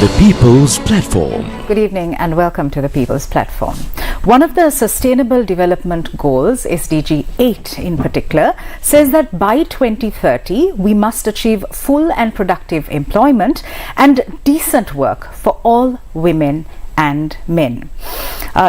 The People's Platform. Good evening and welcome to the People's Platform. One of the Sustainable Development Goals, SDG 8 in particular, says that by 2030 we must achieve full and productive employment and decent work for all women and men.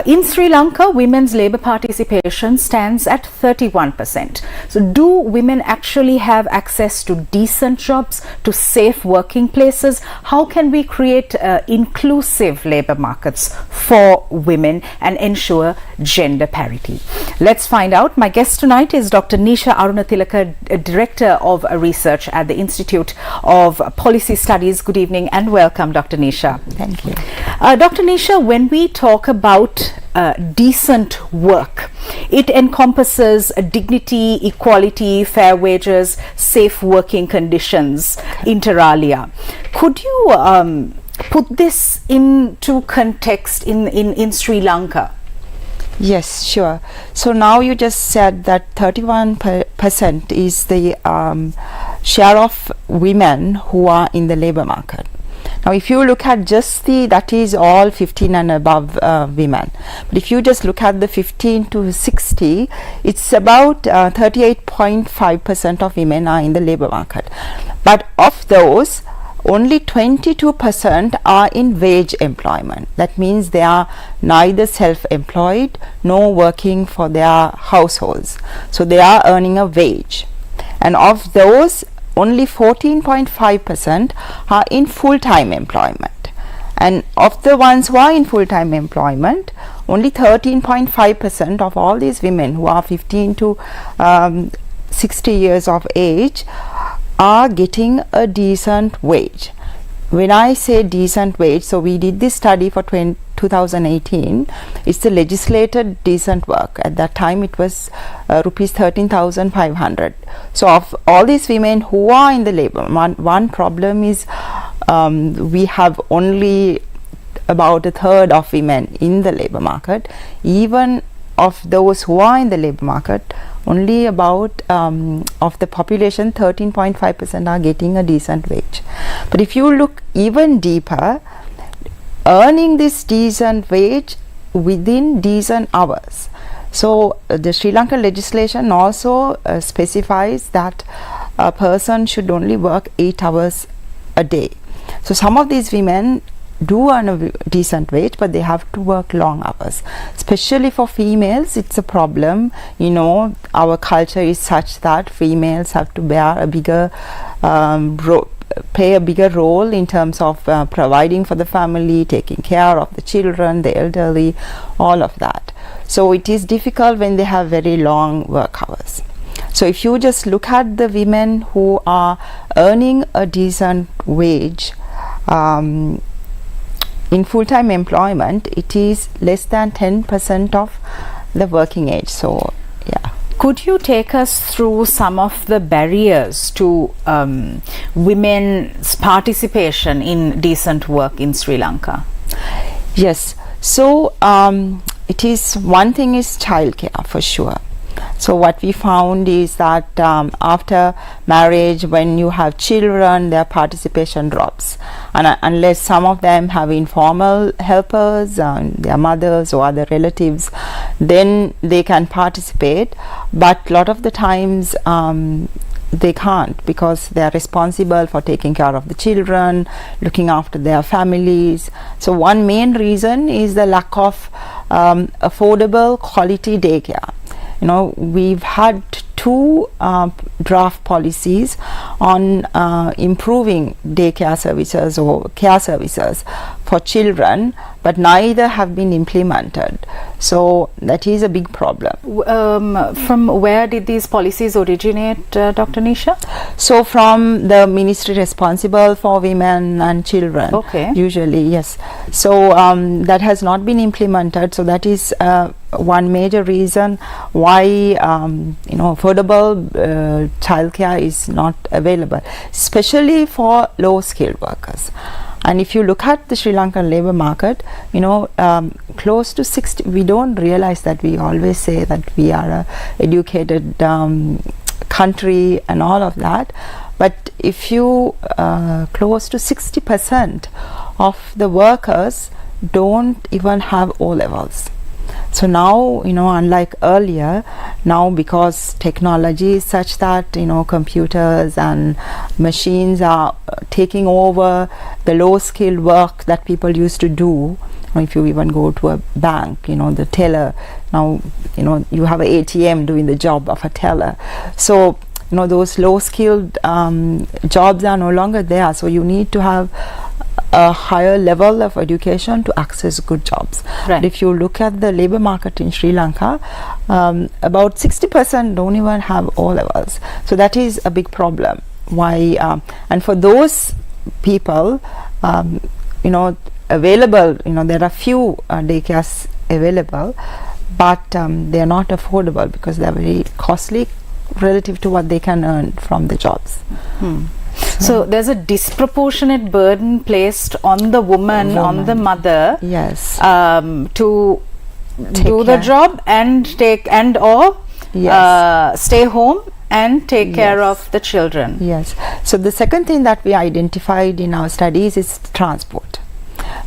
In Sri Lanka, women's labour participation stands at 31%. So do women actually have access to decent jobs, to safe working places? How can we create inclusive labour markets for women and ensure gender parity? Let's find out. My guest tonight is Dr. Nisha Arunatilake, Director of Research at the Institute of Policy Studies. Good evening and welcome, Dr. Nisha. Thank you. Dr. Nisha, when we talk about decent work, it encompasses dignity, equality, fair wages, safe working conditions, inter alia. Could you put this into context in Sri Lanka? Yes, sure. So now you just said that 31% is the share of women who are in the labor market. Now if you look at just that is all 15 and above women. But if you just look at the 15 to 60, it's about 38.5% of women are in the labor market. But of those, only 22% are in wage employment. That means they are neither self-employed nor working for their households. So they are earning a wage. And of those, only 14.5% are in full-time employment. And of the ones who are in full-time employment, only 13.5% of all these women who are 15 to 60 years of age are getting a decent wage. When I say decent wage, so we did this study for 2018. It's the legislated decent work. At that time it was rupees 13,500. So of all these women who are in the labor, one problem is we have only about a third of women in the labor market. Even of those who are in the labor market, only about of the population 13.5% are getting a decent wage. But if you look even deeper, earning this decent wage within decent hours. So the Sri Lankan legislation also specifies that a person should only work 8 hours a day. So some of these women do earn a decent wage, but they have to work long hours. Especially for females, it's a problem. You know, our culture is such that females have to bear a bigger play a bigger role in terms of providing for the family, taking care of the children, the elderly, all of that. So it is difficult when they have very long work hours. So if you just look at the women who are earning a decent wage, in full-time employment, it is less than 10% of the working age. So, yeah. Could you take us through some of the barriers to women's participation in decent work in Sri Lanka? Yes. So, it is one thing is childcare for sure. So what we found is that after marriage, when you have children, their participation drops, and unless some of them have informal helpers, their mothers or other relatives, then they can participate. But a lot of the times they can't, because they are responsible for taking care of the children, looking after their families. So one main reason is the lack of affordable quality daycare. You know, we've had 2 draft policies on improving daycare services or care services for children, but neither have been implemented. So that is a big problem. From where did these policies originate, Dr. Nisha? So from the ministry responsible for women and children. Okay. Usually, yes. So that has not been implemented. So that is one major reason why affordable childcare is not available, especially for low-skilled workers. And if you look at the Sri Lankan labor market, close to 60, we don't realize that. We always say that we are a educated country and all of that, But if you close to 60% of the workers don't even have O levels. So now, unlike earlier, now because technology is such that, computers and machines are taking over the low skilled work that people used to do. If you even go to a bank, the teller, now, you have an ATM doing the job of a teller. So, those low skilled jobs are no longer there. So you need to have a higher level of education to access good jobs. Right. If you look at the labor market in Sri Lanka, about 60% don't even have O levels. So that is a big problem. Why? And for those people, available, there are few daycares available, but they are not affordable because they are very costly relative to what they can earn from the jobs. So there's a disproportionate burden placed on the woman, on the mother, yes, to Take do the care. job and stay home and take care Yes. of the children. Yes. So the second thing that we identified in our studies is transport,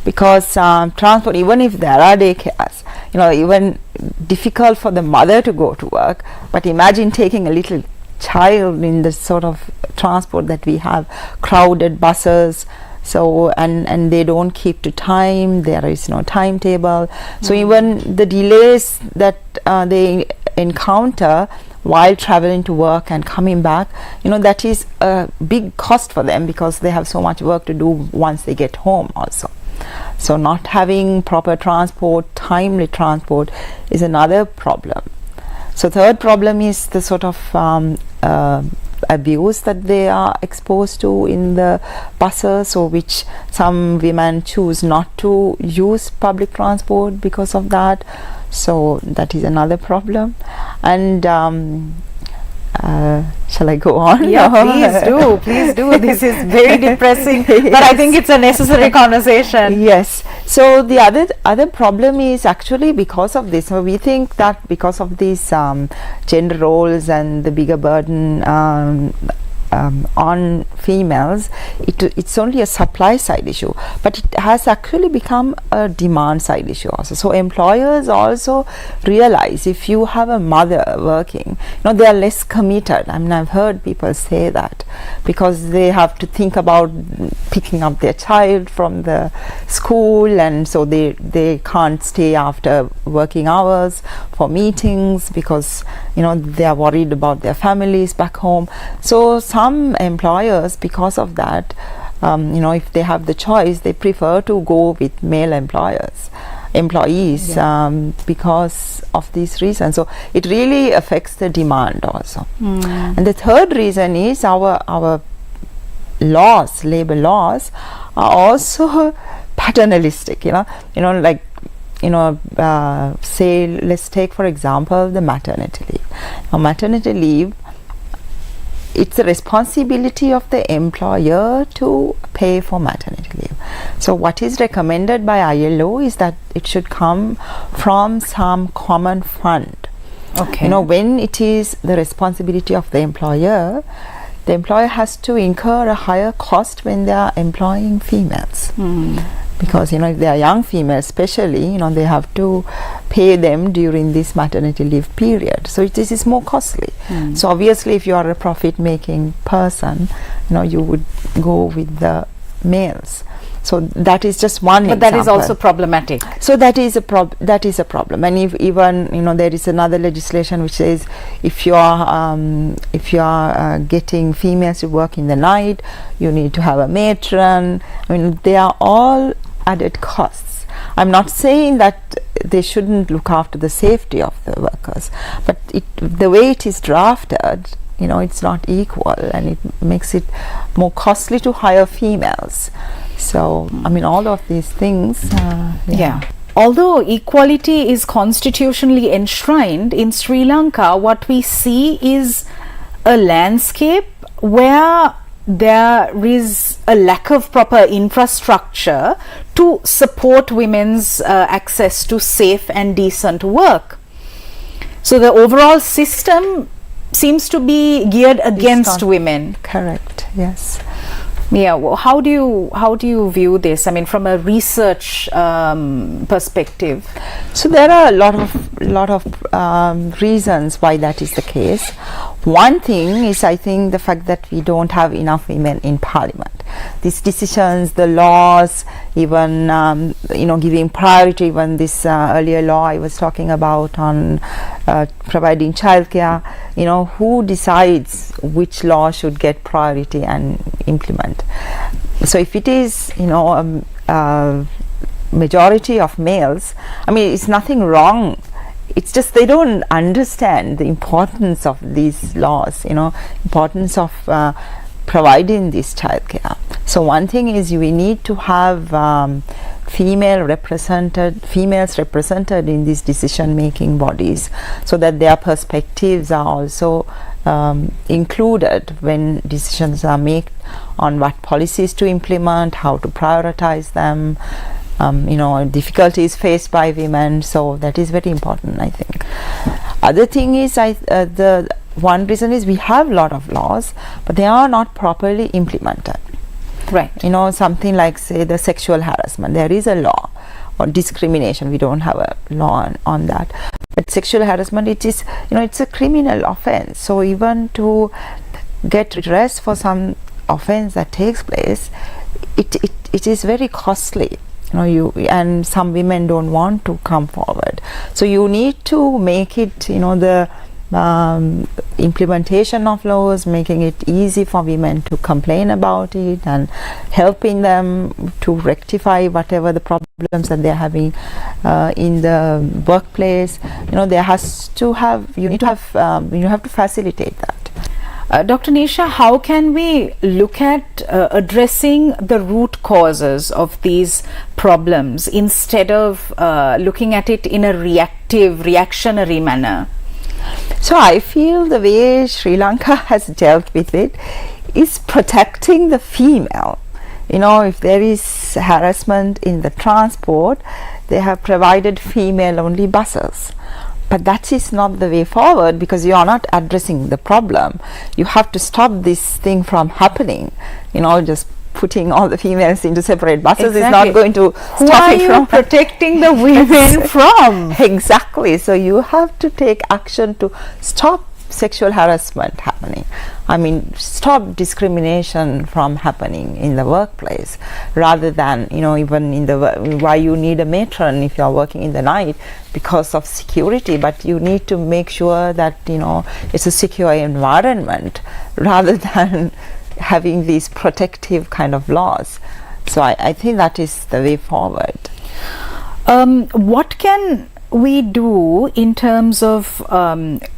because transport, even if there are daycares, even difficult for the mother to go to work, but imagine taking a little child in the sort of transport that we have, crowded buses, so and they don't keep to time, there is no timetable. So even the delays that they encounter while traveling to work and coming back, that is a big cost for them because they have so much work to do once they get home also. So not having proper transport, timely transport, is another problem. So third problem is the sort of abuse that they are exposed to in the buses, so which some women choose not to use public transport because of that. So that is another problem. And shall I go on? Yeah, please do. This is very depressing, but I think it's a necessary conversation. Yes. So the other problem is actually because of this. So we think that because of these gender roles and the bigger burden on females, it's only a supply side issue, but it has actually become a demand side issue also. So employers also realize if you have a mother working, they are less committed. I mean, I've heard people say that because they have to think about picking up their child from the school, and so they can't stay after working hours for meetings because they are worried about their families back home. So some employers, because of that, if they have the choice, they prefer to go with male employees because of these reasons. So it really affects the demand also. And the third reason is our laws, labor laws, are also paternalistic. Say, let's take for example the maternity leave. Now, maternity leave, it's the responsibility of the employer to pay for maternity leave. So what is recommended by ILO is that it should come from some common fund. Okay. When it is the responsibility of the employer has to incur a higher cost when they are employing females. Because if they are young females especially, they have to pay them during this maternity leave period, so this is more costly. So obviously if you are a profit making person, you would go with the males. So that is just one example. But that is also problematic. So that is a problem. And if even there is another legislation which says if you are getting females to work in the night, you need to have a matron. I mean, they are all added costs. I'm not saying that they shouldn't look after the safety of the workers, but the way it is drafted, it's not equal, and it makes it more costly to hire females. So I mean, all of these things. Although equality is constitutionally enshrined in Sri Lanka, what we see is a landscape where there is a lack of proper infrastructure to support women's access to safe and decent work. So the overall system seems to be geared against women. Correct. Yes. Yeah, well, how do you view this? I mean, from a research perspective. So there are a lot of reasons why that is the case. One thing is, I think, the fact that we don't have enough women in parliament. These decisions, the laws, even giving priority. Even this earlier law I was talking about on providing childcare. Who decides which law should get priority and implement? So if it is majority of males, I mean, it's nothing wrong. It's just they don't understand the importance of these laws, importance of providing this childcare. So one thing is we need to have females represented in these decision making bodies, so that their perspectives are also included when decisions are made on what policies to implement, how to prioritize them, difficulties faced by women. So that is very important, I think. Other thing is, the one reason is we have a lot of laws, but they are not properly implemented. Right. Something like, say, the sexual harassment, there is a law. Or discrimination, we don't have a law on that. But sexual harassment, it is, it's a criminal offense. So even to get redress for some offense that takes place, it is very costly. And some women don't want to come forward. So you need to make it, the implementation of laws, making it easy for women to complain about it and helping them to rectify whatever the problems that they're having in the workplace. There has to have, you have to facilitate that. Dr. Nisha, how can we look at addressing the root causes of these problems instead of looking at it in a reactionary manner? So I feel the way Sri Lanka has dealt with it is protecting the female. If there is harassment in the transport, they have provided female only buses. But that is not the way forward, because you are not addressing the problem. You have to stop this thing from happening. Just putting all the females into separate buses is not going to stop it from protecting the women from. Exactly. So you have to take action to stop sexual harassment happening. I mean, stop discrimination from happening in the workplace, rather than, even in the why you need a matron if you are working in the night because of security, but you need to make sure that, it's a secure environment rather than having these protective kind of laws. So I think that is the way forward. What can we do in terms of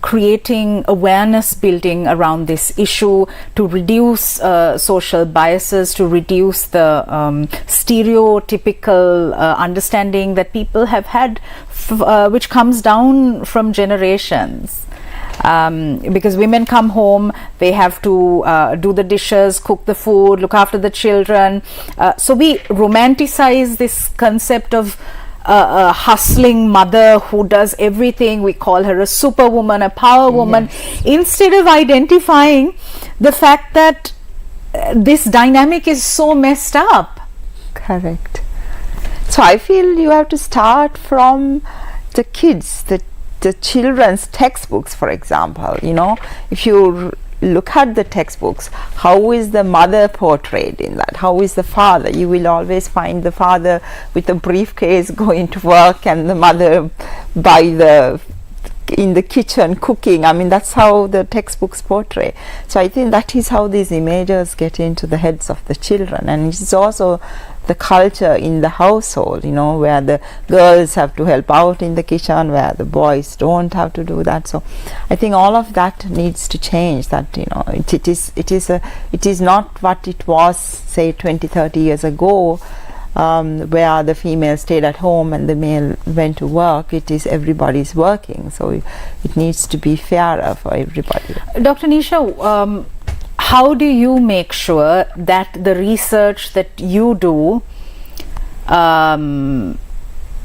creating awareness building around this issue to reduce social biases, to reduce the stereotypical understanding that people have had, which comes down from generations? Because women come home, they have to do the dishes, cook the food, look after the children. So we romanticize this concept of a hustling mother who does everything. We call her a superwoman, a power woman, yes, instead of identifying the fact that this dynamic is so messed up. Correct. So I feel you have to start from the kids, the children's textbooks, for example. If you look at the textbooks, how is the mother portrayed in that? How is the father? You will always find the father with a briefcase going to work and the mother in the kitchen cooking. I mean, that's how the textbooks portray. So I think that is how these images get into the heads of the children. And it's also the culture in the household, where the girls have to help out in the kitchen, where the boys don't have to do that. So I think all of that needs to change. That it is not what it was, say, 20-30 years ago, where the female stayed at home and the male went to work. It is everybody's working, so it needs to be fairer for everybody. Dr. Nisha, how do you make sure that the research that you do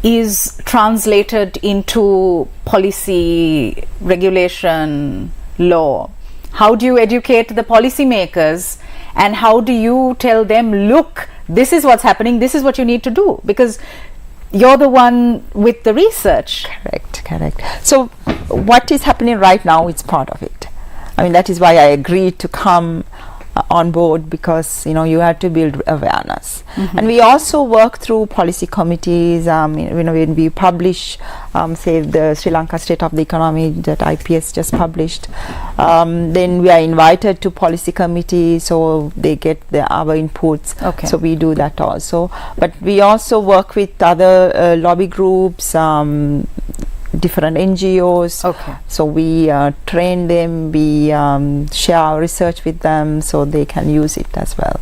is translated into policy, regulation, law? How do you educate the policymakers and how do you tell them, look, this is what's happening, this is what you need to do, because you're the one with the research. Correct. So what is happening right now is part of it. I mean, that is why I agreed to come on board, because you have to build awareness. And we also work through policy committees. When we publish, say, the Sri Lanka State of the Economy that IPS just published, then we are invited to policy committees, so they get our inputs. Okay. So we do that also. But we also work with other lobby groups, different NGOs. Okay. So we train them, we share our research with them so they can use it as well.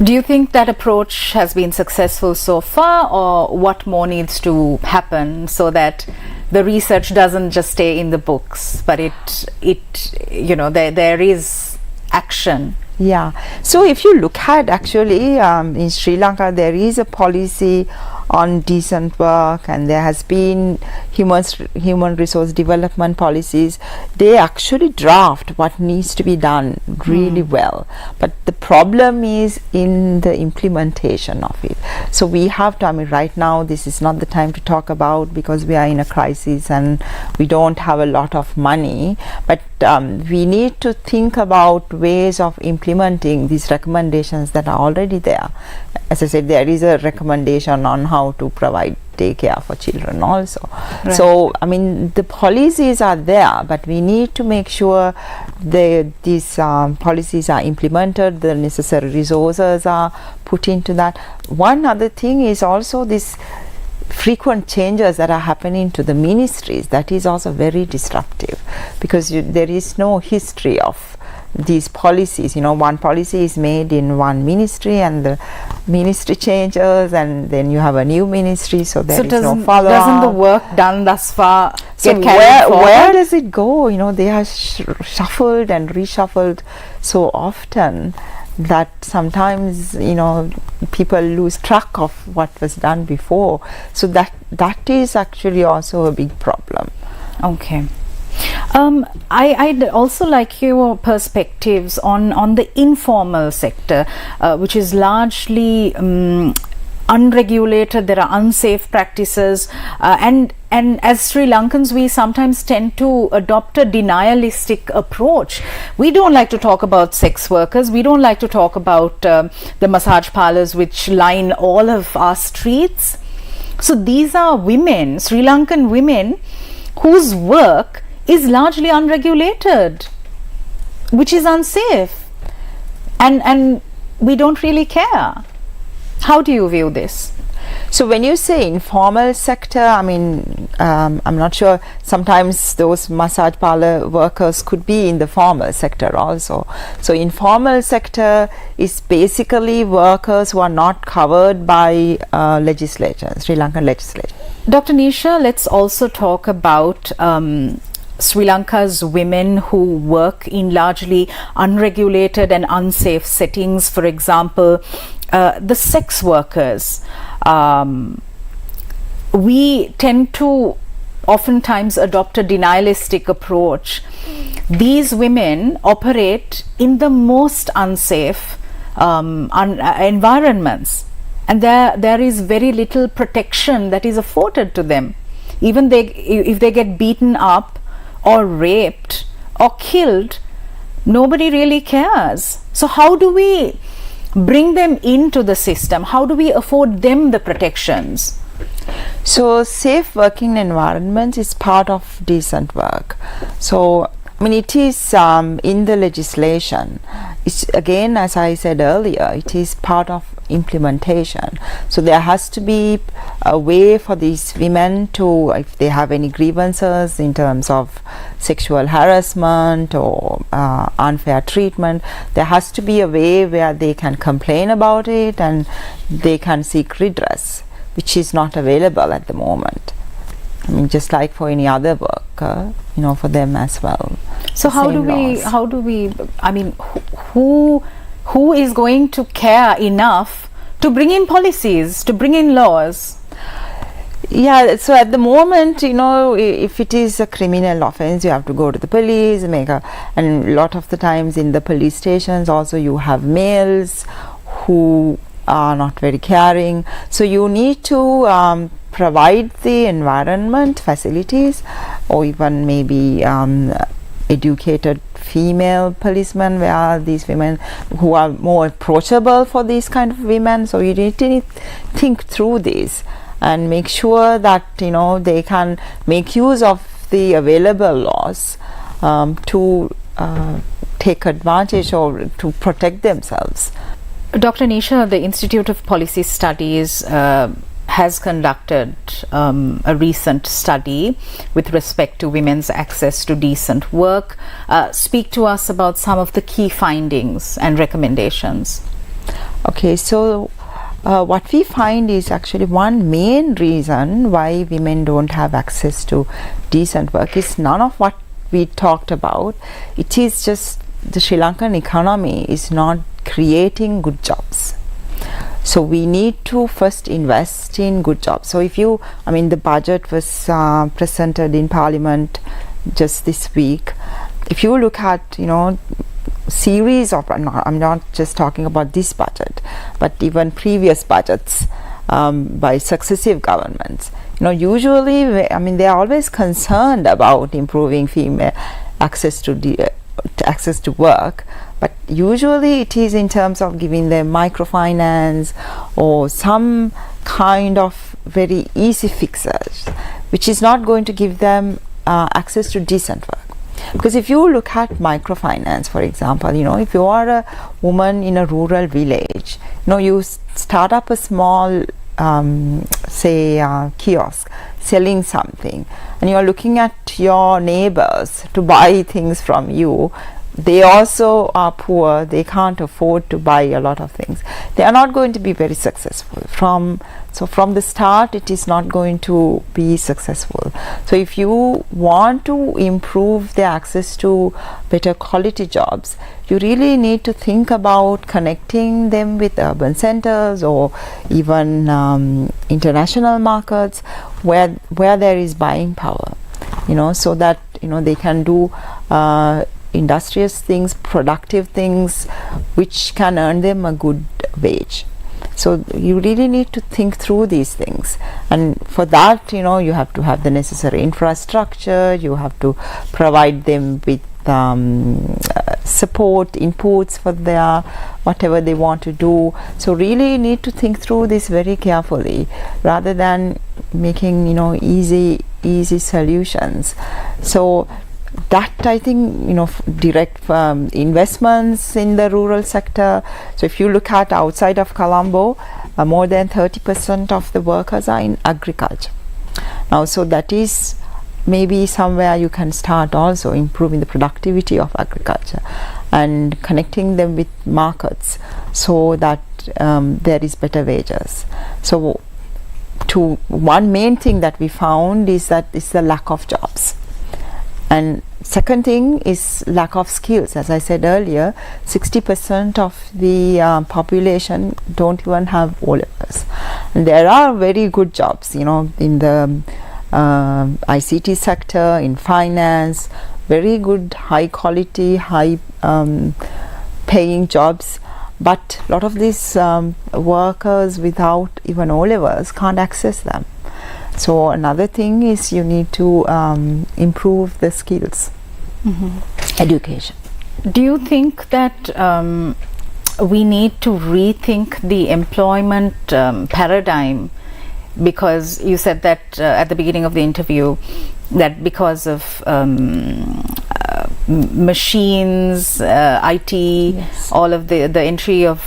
Do you think that approach has been successful so far, or what more needs to happen so that the research doesn't just stay in the books, but there is action? Yeah. So if you look at actually in Sri Lanka, there is a policy on decent work, and there has been human resource development policies. They actually draft what needs to be done really well, but the problem is in the implementation of it. So we have to, right now this is not the time to talk about, because we are in a crisis and we don't have a lot of money, but we need to think about ways of implementing these recommendations that are already there. As I said, there is a recommendation on how to provide daycare for children also. Right. So the policies are there, but we need to make sure these policies are implemented, the necessary resources are put into that. One other thing is also this frequent changes that are happening to the ministries. That is also very disruptive, because there is no history of these policies. One policy is made in one ministry, and the ministry changes, and then you have a new ministry, so there is no follow-up. Doesn't the work done thus far get carried forward? Where does it go? They are shuffled and reshuffled so often that sometimes people lose track of what was done before. So that is actually also a big problem. Okay. I'd also like your perspectives on the informal sector, which is largely unregulated. There are unsafe practices, and as Sri Lankans, we sometimes tend to adopt a denialistic approach. We don't like to talk about sex workers. We don't like to talk about the massage parlors which line all of our streets. So these are women, Sri Lankan women, whose work is largely unregulated, which is unsafe, and we don't really care. How do you view this? So when you say informal sector, I'm not sure. Sometimes those massage parlor workers could be in the formal sector also. So informal sector is basically workers who are not covered by legislation, Sri Lankan legislation. Dr. Nisha, let's also talk about Sri Lanka's women who work in largely unregulated and unsafe settings. For example, the sex workers. We tend to oftentimes adopt a denialistic approach. These women operate in the most unsafe environments, and there is very little protection that is afforded to them. Even if they get beaten up or raped or killed, nobody really cares. So how do we bring them into the system? How do we afford them the protections? So safe working environments is part of decent work. So it is in the legislation. It's, again, as I said earlier, it is part of implementation. So there has to be a way for these women to, if they have any grievances in terms of sexual harassment or unfair treatment, there has to be a way where they can complain about it and they can seek redress, which is not available at the moment. Just like for any other worker, for them as well. So how do we, who is going to care enough to bring in policies, to bring in laws? Yeah, so at the moment, if it is a criminal offense, you have to go to the police, and a lot of the times in the police stations also you have males who are not very caring. So you need to provide the environment, facilities, or even maybe educated female policemen, where these women who are more approachable for these kind of women. So you need to think through this and make sure that they can make use of the available laws to take advantage or to protect themselves. Dr. Nisha, the Institute of Policy Studies has conducted a recent study with respect to women's access to decent work. Speak to us about some of the key findings and recommendations. Okay, so what we find is actually one main reason why women don't have access to decent work is none of what we talked about. It is just the Sri Lankan economy is not creating good jobs. So we need to first invest in good jobs. So the budget was presented in Parliament just this week. If you look at, series of, I'm not just talking about this budget, but even previous budgets by successive governments, usually, they are always concerned about improving female access to work, but usually it is in terms of giving them microfinance or some kind of very easy fixes, which is not going to give them access to decent work. Because if you look at microfinance, for example, if you are a woman in a rural village, you start up a small kiosk selling something, and you are looking at your neighbors to buy things from you. They also are poor, they can't afford to buy a lot of things. They are not going to be very successful. From the start, it is not going to be successful. So if you want to improve their access to better quality jobs, you really need to think about connecting them with urban centers or even international markets where there is buying power, so that they can do industrious things, productive things, which can earn them a good wage. So you really need to think through these things, and for that, you have to have the necessary infrastructure. You have to provide them with support, inputs for their whatever they want to do. So really need to think through this very carefully, rather than making easy solutions. So that, I think, direct investments in the rural sector. So if you look at outside of Colombo, more than 30% of the workers are in agriculture. Now, so that is maybe somewhere you can start also improving the productivity of agriculture and connecting them with markets, so that there is better wages. So one main thing that we found is that it's the lack of jobs. And second thing is lack of skills. As I said earlier, 60% of the population don't even have O-levels. And there are very good jobs, in the ICT sector, in finance, very good, high quality, high paying jobs. But a lot of these workers without even O-levels can't access them. So another thing is you need to improve the skills, education. Do you think that we need to rethink the employment paradigm? Because you said that at the beginning of the interview, that because of machines, IT, yes, all of the entry of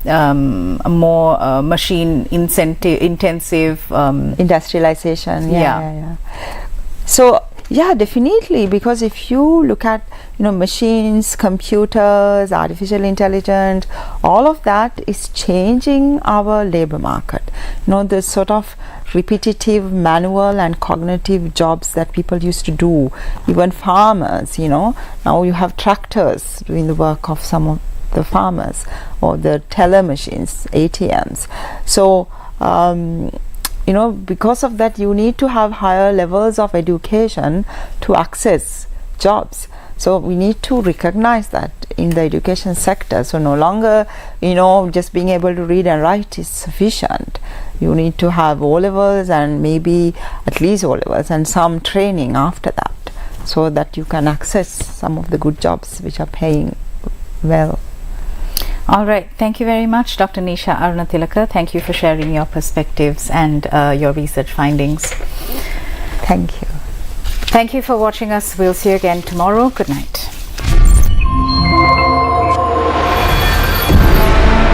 more machine intensive industrialization. Yeah. So definitely, because if you look at machines, computers, artificial intelligence, all of that is changing our labor market. The sort of repetitive manual and cognitive jobs that people used to do, even farmers, now you have tractors doing the work of some of the farmers, or the teller machines, ATMs. So you know, because of that, you need to have higher levels of education to access jobs. So we need to recognize that in the education sector. So no longer, you know, just being able to read and write is sufficient. You need to have O levels and maybe at least O levels and some training after that, so that you can access some of the good jobs which are paying well. All right. Thank you very much, Dr. Nisha Arunatilake. Thank you for sharing your perspectives and your research findings. Thank you. Thank you for watching us. We'll see you again tomorrow. Good night.